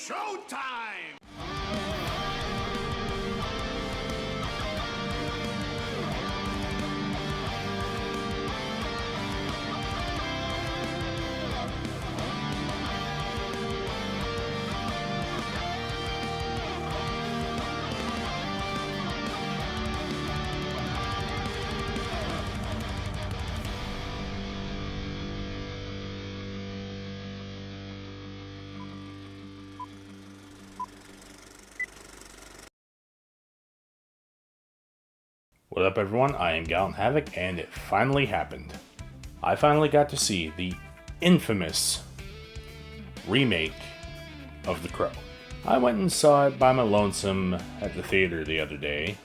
showtime! What up everyone, I am Gallant HAVOC, and it finally happened. I finally got to see the infamous remake of The Crow. I went and saw it by my lonesome at the theater the other day,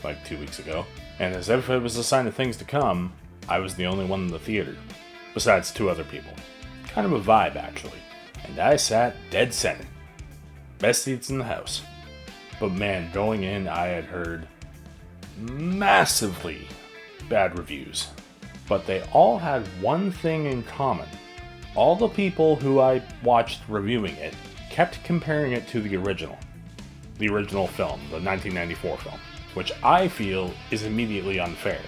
like 2 weeks ago, and as if it was a sign of things to come, I was the only one in the theater, besides 2 other people. Kind of a vibe actually, and I sat dead center. Best seats in the house. But man, going in I had heard massively bad reviews, but they all had one thing in common. All the people who I watched reviewing it kept comparing it to the original film, the 1994 film, which I feel is immediately unfair.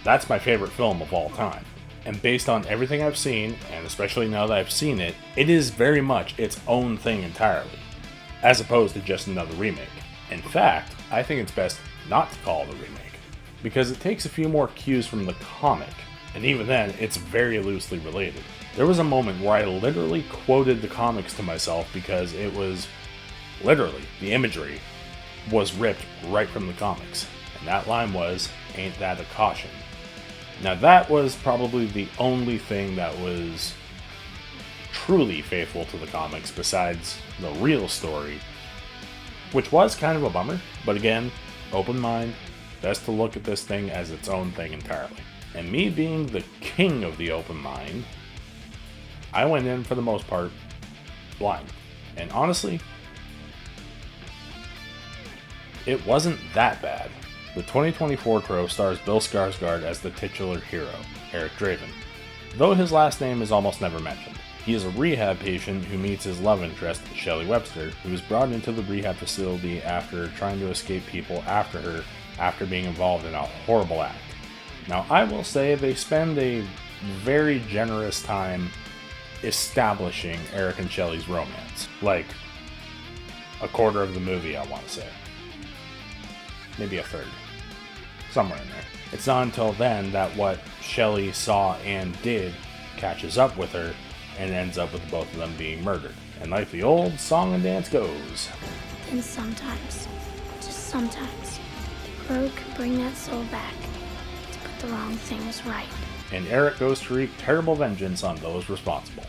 That's my favorite film of all time, and based on everything I've seen, and especially now that I've seen it, it is very much its own thing entirely, as opposed to just another remake. In fact, I think it's best not to call it a remake, because it takes a few more cues from the comic, and even then, it's very loosely related. There was a moment where I literally quoted the comics to myself because it was literally, the imagery was ripped right from the comics, and that line was, "Ain't that a caution?" Now that was probably the only thing that was truly faithful to the comics besides the real story, which was kind of a bummer, but again, open mind, best to look at this thing as its own thing entirely. And me being the king of the open mind, I went in for the most part blind. And honestly, it wasn't that bad. The 2024 Crow stars Bill Skarsgård as the titular hero, Eric Draven, though his last name is almost never mentioned. He is a rehab patient who meets his love interest, Shelley Webster, who is brought into the rehab facility after trying to escape people after her after being involved in a horrible act. Now, I will say they spend a very generous time establishing Eric and Shelley's romance. Like, a quarter of the movie, I want to say. Maybe a third. Somewhere in there. It's not until then that what Shelley saw and did catches up with her and ends up with both of them being murdered. And like the old song and dance goes. And sometimes, just sometimes, the Crow can bring that soul back to put the wrong things right. And Eric goes to wreak terrible vengeance on those responsible.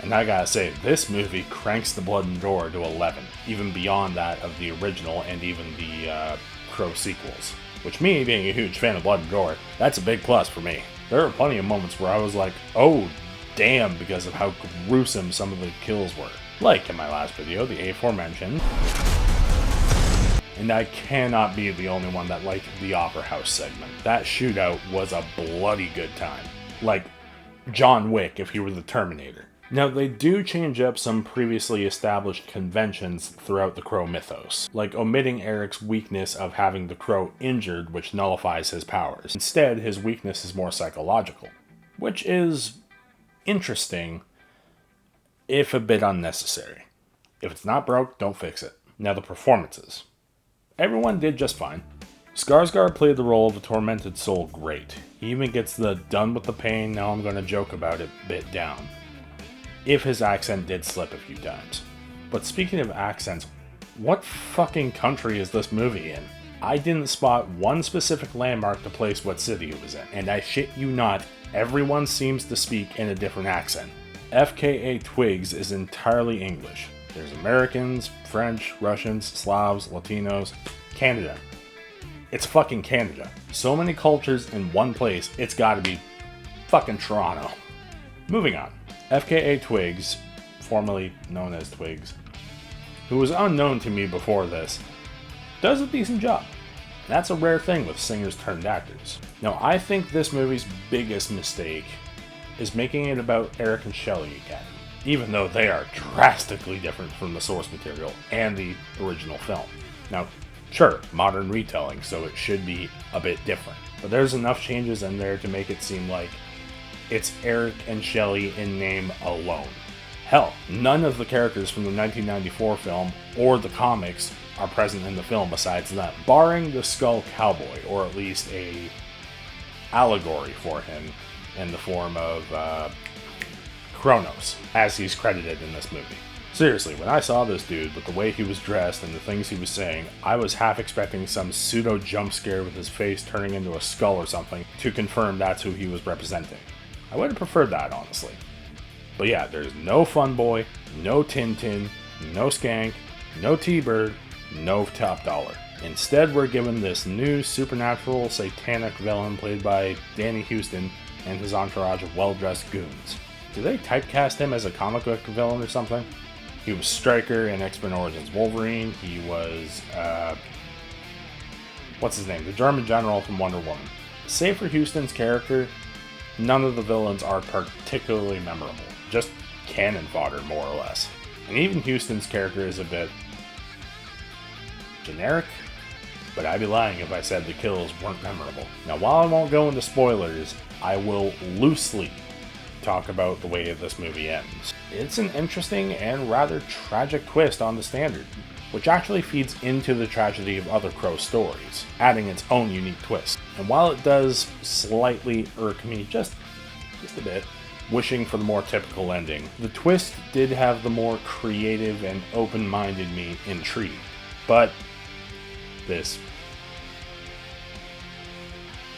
And I gotta say, this movie cranks the blood and gore to 11, even beyond that of the original and even the Crow sequels. Which, me being a huge fan of blood and gore, that's a big plus for me. There are plenty of moments where I was like, oh damn, because of how gruesome some of the kills were. Like in my last video, the aforementioned. And I cannot be the only one that liked the Opera House segment. That shootout was a bloody good time. Like John Wick if he were the Terminator. Now, they do change up some previously established conventions throughout the Crow mythos, like omitting Eric's weakness of having the Crow injured, which nullifies his powers. Instead, his weakness is more psychological, which is interesting, if a bit unnecessary. If it's not broke, don't fix it. Now, the performances. Everyone did just fine. Skarsgård played the role of a tormented soul great. He even gets the done with the pain, now I'm gonna joke about it bit down. If his accent did slip a few times. But speaking of accents, what fucking country is this movie in? I didn't spot one specific landmark to place what city it was in, and I shit you not, everyone seems to speak in a different accent. FKA Twigs is entirely English. There's Americans, French, Russians, Slavs, Latinos, Canada. It's fucking Canada. So many cultures in one place, it's gotta be fucking Toronto. Moving on. FKA Twigs, formerly known as Twigs, who was unknown to me before this, does a decent job. That's a rare thing with singers turned actors. Now, I think this movie's biggest mistake is making it about Eric and Shelley again. even though they are drastically different from the source material and the original film. Now, sure, modern retelling, so it should be a bit different, but there's enough changes in there to make it seem like it's Eric and Shelley in name alone. Hell, none of the characters from the 1994 film or the comics are present in the film besides them, barring the Skull Cowboy, or at least a allegory for him in the form of Kronos, as he's credited in this movie. Seriously, when I saw this dude with the way he was dressed and the things he was saying, I was half expecting some pseudo jump scare with his face turning into a skull or something to confirm that's who he was representing. I would have preferred that, honestly. But yeah, there's no Fun Boy, no Tintin, no Skank, no T-Bird, no Top Dollar. Instead, we're given this new supernatural satanic villain played by Danny Huston and his entourage of well-dressed goons. Did they typecast him as a comic book villain or something? He was Stryker in X-Men Origins Wolverine. He was, what's his name? The German general from Wonder Woman. Save for Huston's character, none of the villains are particularly memorable. Just cannon fodder, more or less. And even Huston's character is a bit generic, but I'd be lying if I said the kills weren't memorable. Now, while I won't go into spoilers, I will loosely talk about the way this movie ends. It's an interesting and rather tragic twist on the standard, which actually feeds into the tragedy of other Crow stories, adding its own unique twist. And while it does slightly irk me just a bit, wishing for the more typical ending, the twist did have the more creative and open-minded me intrigued. But this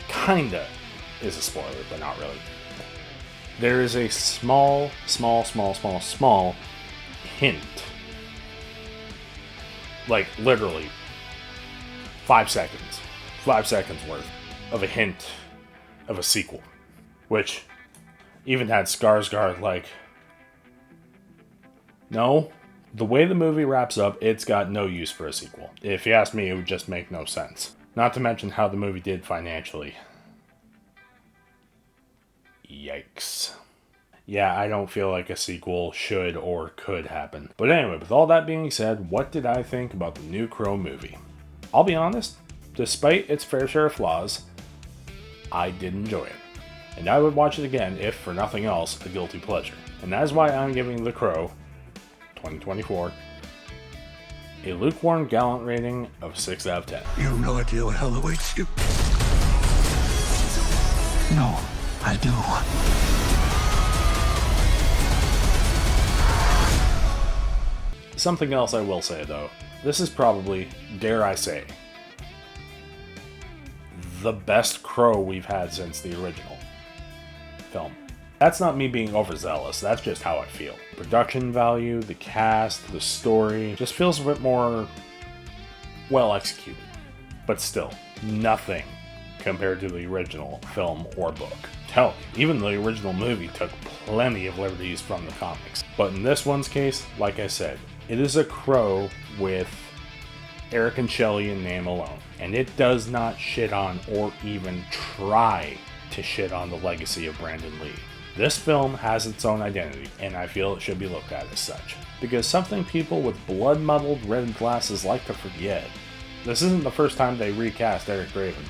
kinda is a spoiler, but not really. There is a small hint, like literally 5 seconds worth of a hint of a sequel, which even had Skarsgård like, no. The way the movie wraps up, it's got no use for a sequel. If you ask me, it would just make no sense. Not to mention how the movie did financially. Yikes. Yeah, I don't feel like a sequel should or could happen. But anyway, with all that being said, what did I think about the new Crow movie? I'll be honest, despite its fair share of flaws, I did enjoy it. And I would watch it again if, for nothing else, a guilty pleasure. And that is why I'm giving The Crow 2024 a lukewarm gallant rating of 6 out of 10. You have no idea what hell awaits you. No, I do. Something else I will say, though. This is probably, dare I say, the best Crow we've had since the original film. That's not me being overzealous, that's just how I feel. Production value, the cast, the story, just feels a bit more well executed. But still, nothing compared to the original film or book. Hell, even the original movie took plenty of liberties from the comics. But in this one's case, like I said, it is a Crow with Eric and Shelley in name alone. And it does not shit on or even try to shit on the legacy of Brandon Lee. This film has its own identity, and I feel it should be looked at as such. Because something people with blood-muddled red glasses like to forget. This isn't the first time they recast Eric Draven.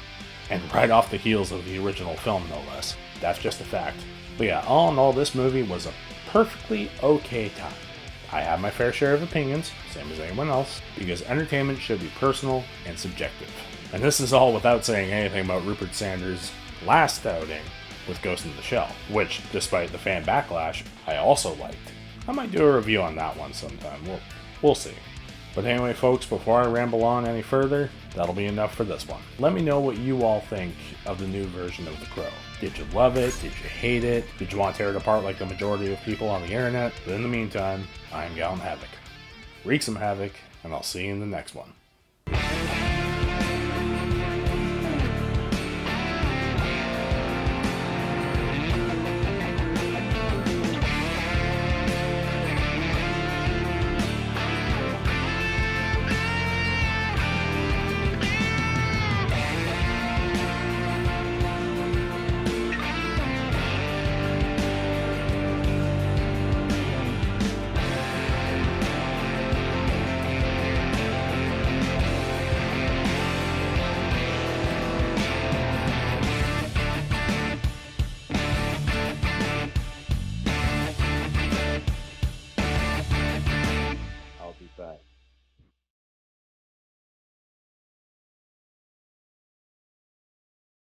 And right off the heels of the original film, no less. That's just a fact. But yeah, all in all, this movie was a perfectly okay time. I have my fair share of opinions, same as anyone else, because entertainment should be personal and subjective. And this is all without saying anything about Rupert Sanders' last outing with Ghost in the Shell, which, despite the fan backlash, I also liked. I might do a review on that one sometime, we'll see. But anyway, folks, before I ramble on any further, that'll be enough for this one. Let me know what you all think of the new version of The Crow. Did you love it? Did you hate it? Did you want to tear it apart like the majority of people on the internet? But in the meantime, I am Gallant Havoc. Wreak some havoc, and I'll see you in the next one. that